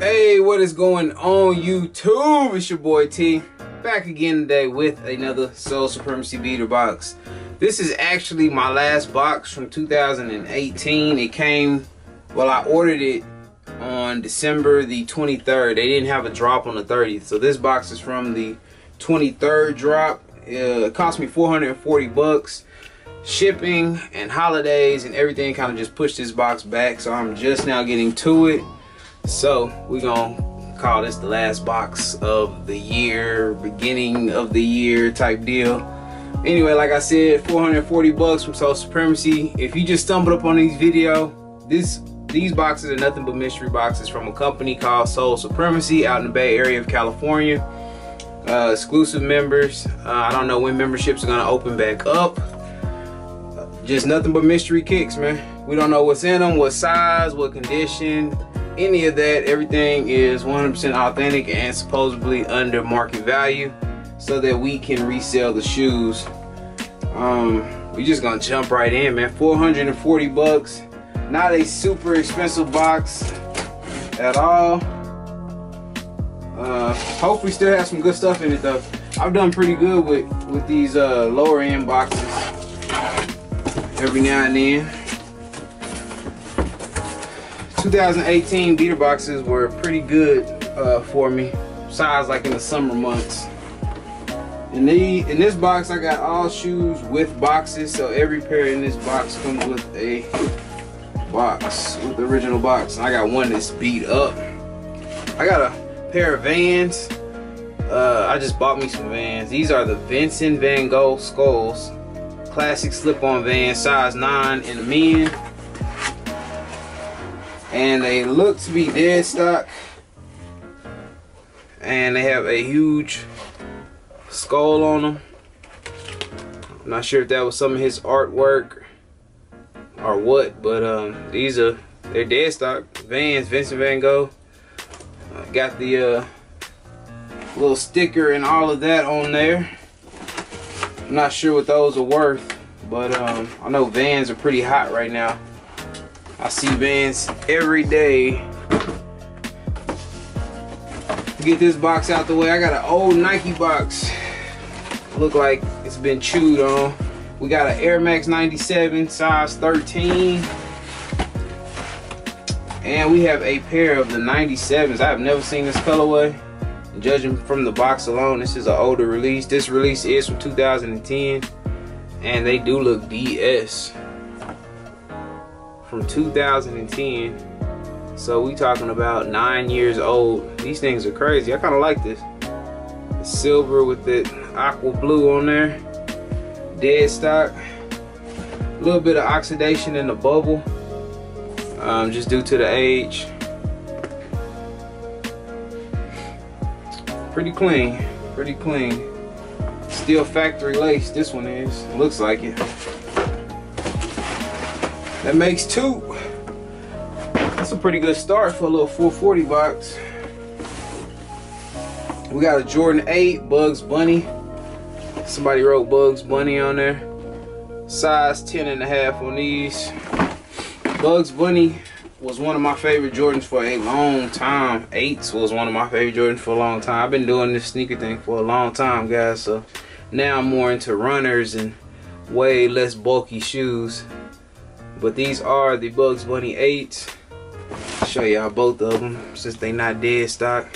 Hey, what is going on YouTube? It's your boy T, back again today with another Soul Supremacy beater box. This is actually my last box from 2018. It came, well, I ordered it on December the 23rd. They didn't have a drop on the 30th, so this box is from the 23rd drop. It cost me 440 bucks. Shipping and holidays and everything kind of just pushed this box back, so I'm just now getting to it. So we're gonna call this the last box of the year, beginning of the year type deal. Anyway, like I said, 440 bucks from Soul Supremacy. If you just stumbled up on these these boxes are nothing but mystery boxes from a company called Soul Supremacy out in the Bay Area of California. Exclusive members. I don't know when memberships are gonna open back up. Just nothing but mystery kicks, man. We don't know what's in them, what size, what condition, any of that. Everything is 100% authentic and supposedly under market value so that we can resell the shoes. We just gonna jump right in, man. 440 bucks. Not a super expensive box at all. Hopefully still have some good stuff in it though. I've done pretty good with these lower end boxes every now and then. 2018 beater boxes were pretty good for me, besides like in the summer months. In this box I got all shoes with boxes, so every pair in this box comes with a box, with the original box. I got one that's beat up. I got a pair of Vans. I just bought me some Vans. These are the Vincent Van Gogh Skulls classic slip-on Vans, size 9 in the men. And they look to be dead stock, and they have a huge skull on them. I'm not sure if that was some of his artwork or what, but they're dead stock Vans, Vincent Van Gogh. Got the little sticker and all of that on there. I'm not sure what those are worth, but I know Vans are pretty hot right now. I see Vans every day. Get this box out the way. I got an old Nike box. Look like it's been chewed on. We got an Air Max 97 size 13. And we have a pair of the 97s. I have never seen this colorway. Judging from the box alone, this is an older release. This release is from 2010. And they do look DS. From 2010, so we talking about 9 years old. These things are crazy. I kind of like this. The silver with the aqua blue on there, dead stock. A little bit of oxidation in the bubble, just due to the age. Pretty clean, pretty clean. Still factory lace. This one is. Looks like it. That makes 2. That's a pretty good start for a little 440 box. We got a Jordan 8 Bugs Bunny. Somebody wrote Bugs Bunny on there. Size 10.5 on these. Bugs Bunny was one of my favorite Jordans for a long time. 8s was one of my favorite Jordans for a long time. I've been doing this sneaker thing for a long time, guys. So now I'm more into runners and way less bulky shoes. But these are the Bugs Bunny 8s. I'll show y'all both of them since they not dead stock.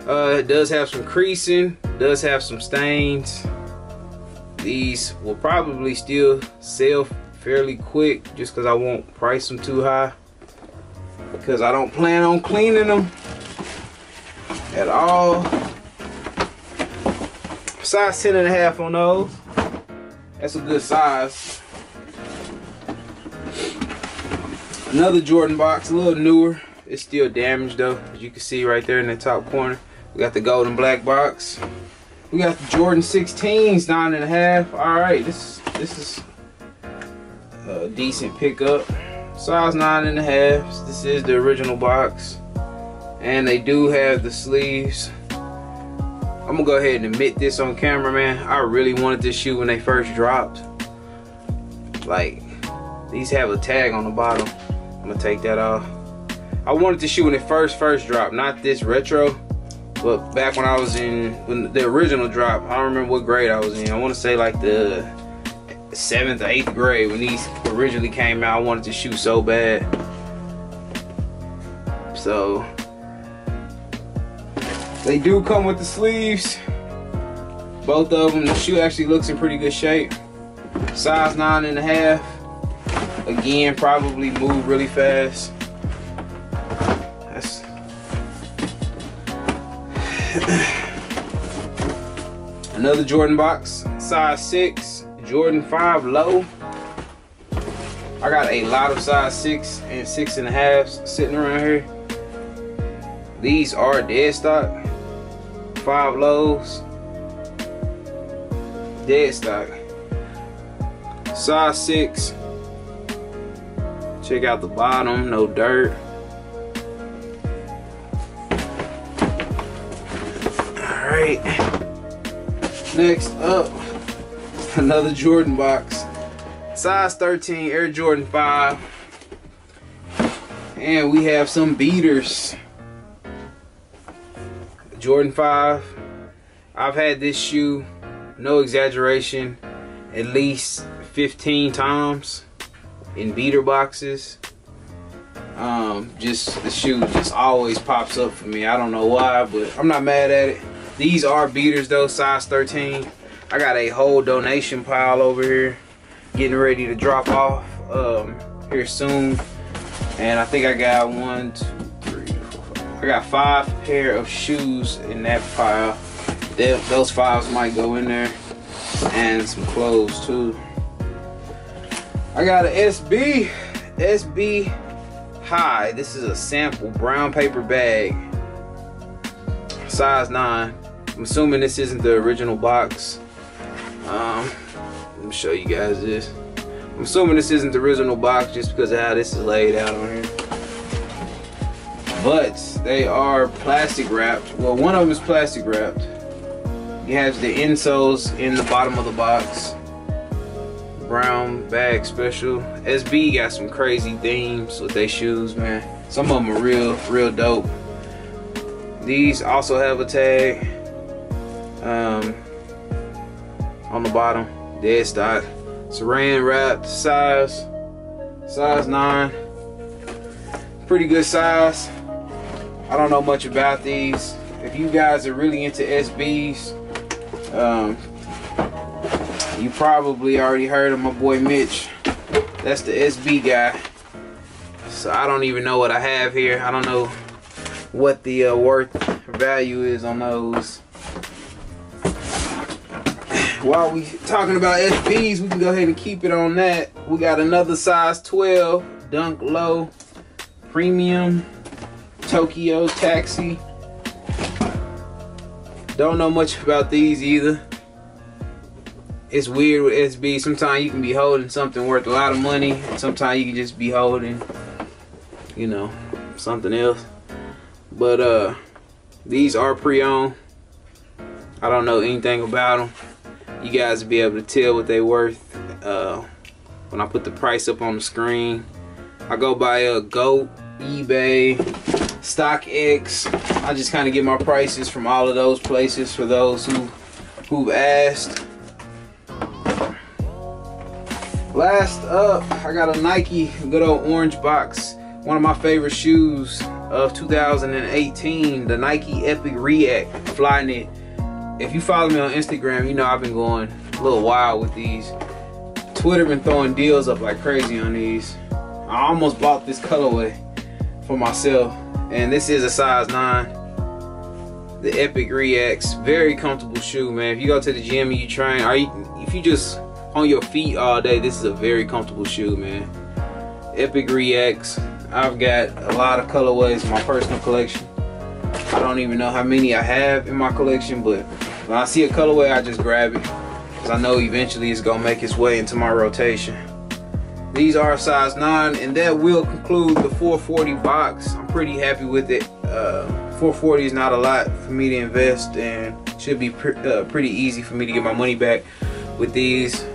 It does have some creasing, does have some stains. These will probably still sell fairly quick just because I won't price them too high, because I don't plan on cleaning them at all. Size 10.5 on those. That's a good size. Another Jordan box, a little newer. It's still damaged though, as you can see right there in the top corner. We got the gold and black box. We got the Jordan 16s, 9.5. All right, this is a decent pickup. Size 9.5. This is the original box, and they do have the sleeves. I'm gonna go ahead and admit this on camera, man. I really wanted this shoe when they first dropped. Like, these have a tag on the bottom. I'm gonna take that off. I wanted to shoe when it first dropped, not this retro, but back when I was when the original drop. I don't remember what grade I was in. I want to say like the 7th or 8th grade when these originally came out. I wanted to shoe so bad. So they do come with the sleeves, both of them. The shoe actually looks in pretty good shape. Size 9.5. Again, probably move really fast. That's another Jordan box, size 6, Jordan 5 low. I got a lot of size 6 and 6.5s sitting around here. These are dead stock, 5 lows, dead stock, size 6. Check out the bottom, no dirt. Alright, next up, another Jordan box, size 13, Air Jordan 5. And we have some beaters. Jordan 5. I've had this shoe, no exaggeration, at least 15 times in beater boxes. Just the shoe just always pops up for me. I don't know why, but I'm not mad at it. These are beaters though, size 13. I got a whole donation pile over here getting ready to drop off here soon. And I think I got 1, 2, 3, 4, 5. I got 5 pair of shoes in that pile. Those 5s might go in there, and some clothes too. I got an SB High. This is a sample brown paper bag, size 9. I'm assuming this isn't the original box. Let me show you guys this. I'm assuming this isn't the original box just because of how this is laid out on here. But they are plastic wrapped. Well, one of them is plastic wrapped. It has the insoles in the bottom of the box. Brown bag special. SB got some crazy themes with their shoes, man. Some of them are real dope. These also have a tag on the bottom, dead stock. Saran wrapped, size 9. Pretty good size. I don't know much about these. If you guys are really into SBs, you probably already heard of my boy Mitch. That's the SB guy. So I don't even know what I have here. I don't know what the worth value is on those. While we talking about SBs, we can go ahead and keep it on that. We got another size 12 Dunk Low Premium Tokyo Taxi. Don't know much about these either. It's weird with SB. Sometimes you can be holding something worth a lot of money, and sometimes you can just be holding, you know, something else. But these are pre-owned. I don't know anything about them. You guys will be able to tell what they're worth when I put the price up on the screen. I go by GOAT, eBay, StockX. I just kind of get my prices from all of those places for those who've asked. Last up, I got a Nike good old orange box. One of my favorite shoes of 2018, the Nike Epic React Flyknit. If you follow me on Instagram, you know I've been going a little wild with these. Twitter been throwing deals up like crazy on these. I almost bought this colorway for myself, and this is a size 9. The Epic Reacts, very comfortable shoe, man. If you go to the gym and you train, or if you just on your feet all day, this is a very comfortable shoe, man. Epic Reacts. I've got a lot of colorways in my personal collection. I don't even know how many I have in my collection, but when I see a colorway, I just grab it, because I know eventually it's gonna make its way into my rotation. These are size 9, and that will conclude the 440 box. I'm pretty happy with it. 440 is not a lot for me to invest, and should be pretty easy for me to get my money back with these.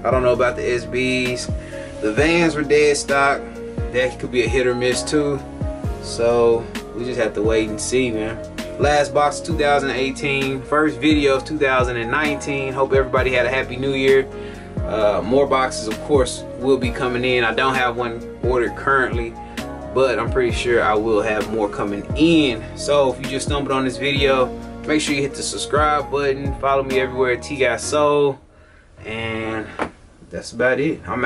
I don't know about the SBs. The Vans were dead stock. That could be a hit or miss too. So we just have to wait and see, man. Last box 2018, first video of 2019. Hope everybody had a happy new year. More boxes, of course, will be coming in. I don't have one ordered currently, but I'm pretty sure I will have more coming in. So if you just stumbled on this video, make sure you hit the subscribe button. Follow me everywhere at TGOTSOLE, and that's about it. I'm out.